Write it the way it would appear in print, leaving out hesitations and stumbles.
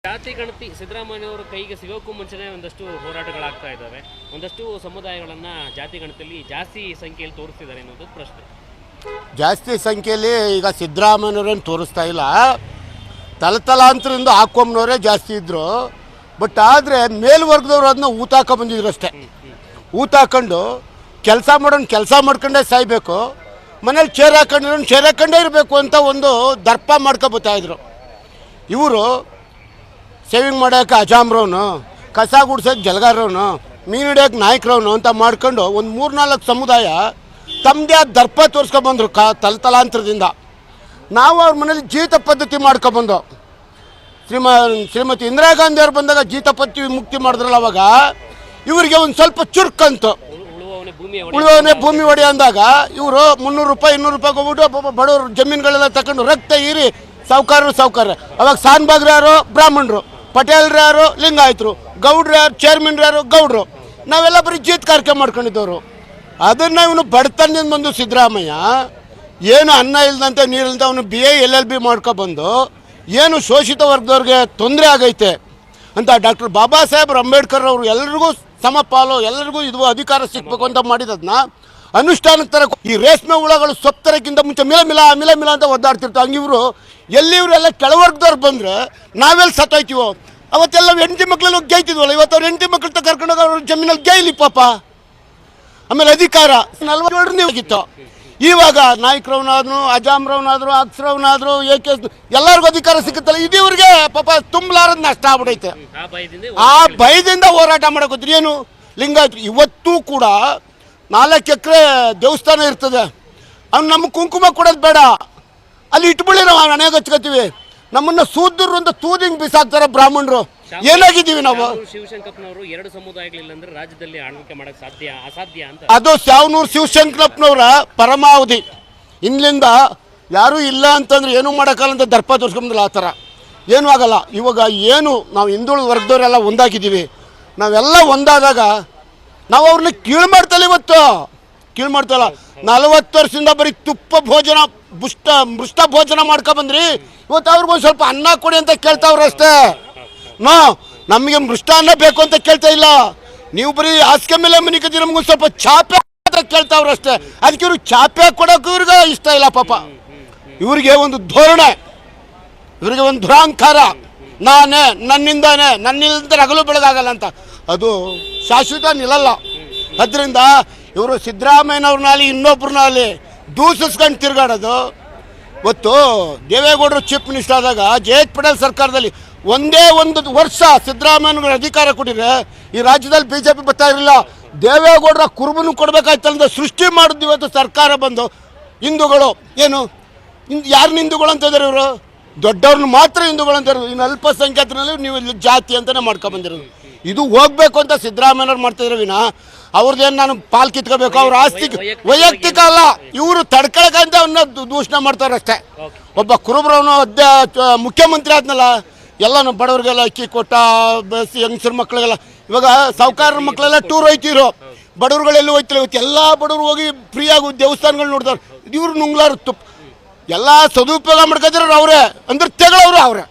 ಜಾತಿ ಗಣತಿ ಸಿದ್ದರಾಮಯ್ಯನವರ ಕೈಗೆ ಸಿಗೋಕ್ಕೂ ಮುಂಚೆನೇ ಒಂದಷ್ಟು ಹೋರಾಟಗಳಾಗ್ತಾ ಇದ್ದಾವೆ. ಒಂದಷ್ಟು ಸಮುದಾಯಗಳನ್ನು ಜಾತಿ ಗಣತಿಯಲ್ಲಿ ಜಾಸ್ತಿ ಸಂಖ್ಯೆಯಲ್ಲಿ ತೋರಿಸ್ತಿದ್ದಾರೆ ಅನ್ನೋದು ಪ್ರಶ್ನೆ. ಜಾಸ್ತಿ ಸಂಖ್ಯೆಯಲ್ಲಿ ಈಗ ಸಿದ್ದರಾಮಯ್ಯನವರೇನು ತೋರಿಸ್ತಾ ಇಲ್ಲ, ತಲತಲಾಂತರದಿಂದ ಹಾಕೊಂಬನವರೇ ಜಾಸ್ತಿ ಇದ್ದರು. ಬಟ್ ಆದರೆ ಮೇಲ್ವರ್ಗದವ್ರು ಅದನ್ನ ಊತಾಕ ಬಂದಿದ್ರು ಅಷ್ಟೇ. ಊತಾಕೊಂಡು ಕೆಲಸ ಕೆಲಸ ಮಾಡ್ಕೊಂಡೇ ಸಾಯ್ಬೇಕು, ಮನೇಲಿ ಚೇರ್ ಹಾಕೊಂಡೇ ಇರಬೇಕು ಅಂತ ಒಂದು ದರ್ಪ ಮಾಡ್ಕೊಬತ್ತಾಯಿದ್ರು. ಇವರು ಸೇವಿಂಗ್ ಮಾಡೋಕೆ ಅಜಾಮ್ರವನು, ಕಸ ಗುಡ್ಸೋಕೆ ಜಲಗಾರವನು, ಮೀನು ಹಿಡಿಯೋಕೆ ನಾಯಕರವನು ಅಂತ ಮಾಡ್ಕೊಂಡು ಒಂದು 3-4 ಸಮುದಾಯ ತಮ್ಮದೇ ಆದ ದರ್ಪ ತೋರಿಸ್ಕೊಬಂದರು ತಲತಲಾಂತರದಿಂದ. ನಾವು ಅವ್ರ ಮನೇಲಿ ಜೀತ ಪದ್ಧತಿ ಮಾಡ್ಕೊಬಂದು ಶ್ರೀಮತಿ ಇಂದಿರಾ ಗಾಂಧಿ ಅವ್ರು ಬಂದಾಗ ಜೀತ ಪದ್ಧತಿ ಮುಕ್ತಿ ಮಾಡಿದ್ರಲ್ಲ, ಅವಾಗ ಇವರಿಗೆ ಒಂದು ಸ್ವಲ್ಪ ಚುರುಕಂತು. ಉಳುವವನೇ ಭೂಮಿ ಒಡೆ ಅಂದಾಗ ಇವರು 300 ರೂಪಾಯಿ 200 ರೂಪಾಯಿ ಹೋಗ್ಬಿಟ್ಟು ಬಡವರು ಜಮೀನುಗಳೆಲ್ಲ ತಗೊಂಡು ರಕ್ತ ಹೀರಿ ಸಾವುಕಾರ. ಅವಾಗ ಸಾನ್ಬಾಗ್ರು ಯಾರು ಬ್ರಾಹ್ಮಣರು, ಪಟೇಲ್ರು ಯಾರು ಲಿಂಗಾಯತರು, ಗೌಡ್ರು ಯಾರು ಚೇರ್ಮನ್ ಯಾರು ಗೌಡ್ರು. ನಾವೆಲ್ಲ ಬರೀ ಜೀತ್ ಕಾರ್ಯಕ್ರಮ ಮಾಡ್ಕೊಂಡಿದ್ದವರು. ಅದನ್ನು ಇವನು ಬಡತನದಿಂದ ಬಂದು ಸಿದ್ದರಾಮಯ್ಯ ಏನು ಅನ್ನ ಇಲ್ದಂತೆ ನೀರಿಲ್ದ ಅವನು BA LLB ಮಾಡ್ಕೊಬಂದು ಏನು ಶೋಷಿತ ವರ್ಗದವ್ರಿಗೆ ತೊಂದರೆ ಆಗೈತೆ ಅಂತ ಡಾಕ್ಟರ್ ಬಾಬಾ ಸಾಹೇಬ್ ಅಂಬೇಡ್ಕರ್ ಅವರು ಎಲ್ಲರಿಗೂ ಸಮಪಾಲು, ಎಲ್ಲರಿಗೂ ಇದು ಅಧಿಕಾರ ಸಿಗಬೇಕು ಅಂತ ಮಾಡಿದದನ್ನ ಅನುಷ್ಠಾನಕ್ಕೆ ತರಕ್ಕೆ ಈ ರೇಷ್ಮೆ ಹುಳಗಳು ಸೊಪ್ಪು ತರಕ್ಕಿಂತ ಮುಂಚೆ ಮಿಲ ಅಂತ ಒದ್ದಾಡ್ತಿರ್ತಾವೆ. ಹಂಗಿವರು ಇವರೆಲ್ಲ ಕೆಳವರ್ಗದವ್ರು ಬಂದರೆ ನಾವೆಲ್ಲಿ ಸತ್ತೋಯ್ತೀವೋ. ಅವತ್ತೆಲ್ಲ ಹೆಂಡತಿ ಮಕ್ಕಳಲ್ಲಿ ಗೈತಿದ್ವಲ್ಲ, ಇವತ್ತು ಅವ್ರು ಹೆಂಡತಿ ಮಕ್ಕಳು ಕರ್ಕೊಂಡೋಗಿ ಅವ್ರ ಜಮೀನಲ್ಲಿ ಗೈಲಿ ಪಾಪ. ಆಮೇಲೆ ಅಧಿಕಾರ 47 ಹೋಗಿತ್ತು. ಇವಾಗ ನಾಯಕರವನಾದ್ರು, ಅಜಾಮ್ರವನಾದ್ರು, ಅಕ್ಸ್ರವನಾದ್ರು, ಎಲ್ಲರಿಗೂ ಅಧಿಕಾರ ಸಿಕ್ಕತ್ತಲ್ಲ. ಇವ್ರಿಗೆ ಪಾಪ ತುಂಬಲಾರದು ನಷ್ಟ ಆಗ್ಬಿಡೈತೆ. ಆ ಭಯದಿಂದ ಹೋರಾಟ ಮಾಡೋಕೋದ್ರಿ. ಏನು ಲಿಂಗಾಯತರು ಇವತ್ತೂ ಕೂಡ 4 ಎಕರೆ ದೇವಸ್ಥಾನ ಇರ್ತದೆ, ಅವ್ನು ನಮಗೆ ಕುಂಕುಮ ಕೊಡೋದು ಬೇಡ, ಅಲ್ಲಿ ಇಟ್ಬಿಡಿ, ನಾವು ಹಣೆಗೆ ಹಚ್ಕೋತೀವಿ. ನಮ್ಮನ್ನು ಸೂದ್ರು ಅಂತ ತೂದಿಂಗ್ ಬಿಸಾಕ್ತಾರೆ ಬ್ರಾಹ್ಮಣರು. ಏನಾಗಿದ್ದೀವಿ ನಾವು? ಶಿವಶಂಕರಪ್ಪನವರು 2 ಸಮುದಾಯಗಳಿಲ್ಲ ಅಂದ್ರೆ ರಾಜ್ಯದಲ್ಲಿ ಆಳ್ವಿಕೆ ಮಾಡಕ್ಕೆ ಅಸಾಧ್ಯ ಅಂತ. ಅದು ಶಾವನೂರು ಶಿವಶಂಕರಪ್ಪನವರ ಪರಮಾವಧಿ. ಇಲ್ಲಿಂದ ಯಾರೂ ಇಲ್ಲ ಅಂತಂದ್ರೆ ಏನೂ ಮಾಡೋಕ್ಕಲ್ಲ ಅಂತ ದರ್ಪ ತೋರಿಸ್ಕೊಂಬಂದಿಲ್ಲ. ಆ ಥರ ಏನೂ ಆಗಲ್ಲ. ಇವಾಗ ಏನು ನಾವು ಹಿಂದುಳಿದ ವರ್ಗದವರೆಲ್ಲ ಒಂದಾಗಿದ್ದೀವಿ. ನಾವೆಲ್ಲ ಒಂದಾದಾಗ ನಾವು ಅವ್ರನ್ನ ಕೀಳು ಮಾಡ್ತಲ್ಲ. ಇವತ್ತು ಕೀಳು ಮಾಡ್ತಲ್ಲ. 40 ವರ್ಷದಿಂದ ಬರೀ ತುಪ್ಪ ಭೋಜನ ಮೃಷ್ಟ ಭೋಜನ ಮಾಡ್ಕೊಬಂದ್ರಿ. ಇವತ್ತು ಅವ್ರಿಗೊಂದು ಸ್ವಲ್ಪ ಅನ್ನ ಕೊಡಿ ಅಂತ ಕೇಳ್ತಾವ್ರು ಅಷ್ಟೇ. ನಮಗೆ ಮೃಷ್ಟಾನ್ನ ಬೇಕು ಅಂತ ಕೇಳ್ತಾ ಇಲ್ಲ. ನೀವು ಬರೀ ಹಾಸಿಗೆ ಮೇಲೆ ಮನಿಕತ್ತೀರಿ, ನಮಗೊಂದು ಸ್ವಲ್ಪ ಚಾಪೆ ಅಂತ ಕೇಳ್ತಾವ್ರು ಅಷ್ಟೇ. ಅದಕ್ಕೆ ಇವ್ರು ಚಾಪೆ ಕೊಡೋಕೆ ಇವ್ರಿಗೆ ಇಷ್ಟ ಇಲ್ಲ ಪಾಪ. ಇವ್ರಿಗೆ ಒಂದು ಧೋರಣೆ, ಇವ್ರಿಗೆ ಒಂದು ದುರಾಂಕಾರ, ನಾನೇ ನನ್ನಿಂದಾನೆ, ನನ್ನಿಂದ ಹಗಲು ಬೆಳಗಾಗಲ್ಲ ಅಂತ. ಅದು ಶಾಶ್ವತ ನಿಲ್ಲಲ್ಲ. ಅದರಿಂದ ಇವರು ಸಿದ್ದರಾಮಯ್ಯನವ್ರನ್ನಾಗಲಿ ಇನ್ನೊಬ್ರನ್ನಾಗಲಿ ದೂಸಿಸ್ಕೊಂಡು ತಿರುಗಾಡೋದು. ಇವತ್ತು ದೇವೇಗೌಡರು ಚೀಫ್ ಮಿನಿಸ್ಟರ್ ಆದಾಗ JH ಪಟೇಲ್ ಸರ್ಕಾರದಲ್ಲಿ ಒಂದೇ ಒಂದು ವರ್ಷ ಸಿದ್ದರಾಮಯ್ಯನವ್ರಿಗೆ ಅಧಿಕಾರ ಕೊಟ್ಟಿದ್ರೆ ಈ ರಾಜ್ಯದಲ್ಲಿ BJP ಬರ್ತಾ ಇರಲಿಲ್ಲ. ದೇವೇಗೌಡರ ಕುರುಬನ್ನು ಕೊಡಬೇಕಾಯ್ತಂದ ಸೃಷ್ಟಿ ಮಾಡಿದ್ದು ಇವತ್ತು ಸರ್ಕಾರ ಬಂದು. ಹಿಂದೂಗಳು ಏನು ಯಾರನ್ನ ಹಿಂದೂಗಳು ಅಂತ ಇದ್ದಾರೆ ಇವರು? ದೊಡ್ಡವ್ರನ್ನ ಮಾತ್ರ ಹಿಂದೂಗಳು ಅಂತ ಇರೋದು. ಇನ್ನು ಅಲ್ಪಸಂಖ್ಯಾತರಲ್ಲಿ ನೀವು ಇಲ್ಲಿ ಜಾತಿ ಅಂತಲೇ ಮಾಡ್ಕೊಬಂದಿರೋದು. ಇದು ಹೋಗ್ಬೇಕು ಅಂತ ಸಿದ್ದರಾಮಯ್ಯನವ್ರು ಮಾಡ್ತಿದ್ರು ವಿನ ಅವ್ರದ್ದೇನು ನಾನು ಪಾಲ್ ಕಿತ್ಕೋಬೇಕು, ಅವ್ರ ಆಸ್ತಿ ವೈಯಕ್ತಿಕ ಅಲ್ಲ. ಇವರು ತಡ್ಕೊಳಕಂತ ಅವನ್ನ ದೂಷಣೆ ಮಾಡ್ತಾರೆ ಅಷ್ಟೇ. ಒಬ್ಬ ಕುರುಬ್ರವನು ಮುಖ್ಯಮಂತ್ರಿ ಆದ್ನಲ್ಲ, ಎಲ್ಲ ಬಡವ್ರಿಗೆಲ್ಲ ಅಕ್ಕಿ ಕೊಟ್ಟ, ಹೆಂಗಸರ ಮಕ್ಕಳಿಗೆಲ್ಲ. ಇವಾಗ ಸಾವುಕಾರ ಮಕ್ಕಳೆಲ್ಲ ಟೂರ್ ಹೋಯ್ತಿದ್ರು, ಬಡವ್ರುಗಳೆಲ್ಲ ಹೋಯ್ತಿಲ್ಲ. ಇವತ್ತು ಎಲ್ಲ ಬಡವ್ರು ಹೋಗಿ ಫ್ರೀಯಾಗಿ ದೇವಸ್ಥಾನಗಳು ನೋಡ್ತಾರೆ. ಇವ್ರು ನುಂಗ್ಲಾರ ತುಪ್ಪ ಎಲ್ಲ ಸದುಪಯೋಗ ಮಾಡ್ಕೊತಿರೋರು ಅವರೇ, ಅಂದ್ರೆ ತೆಗಳವರು ಅವರೇ.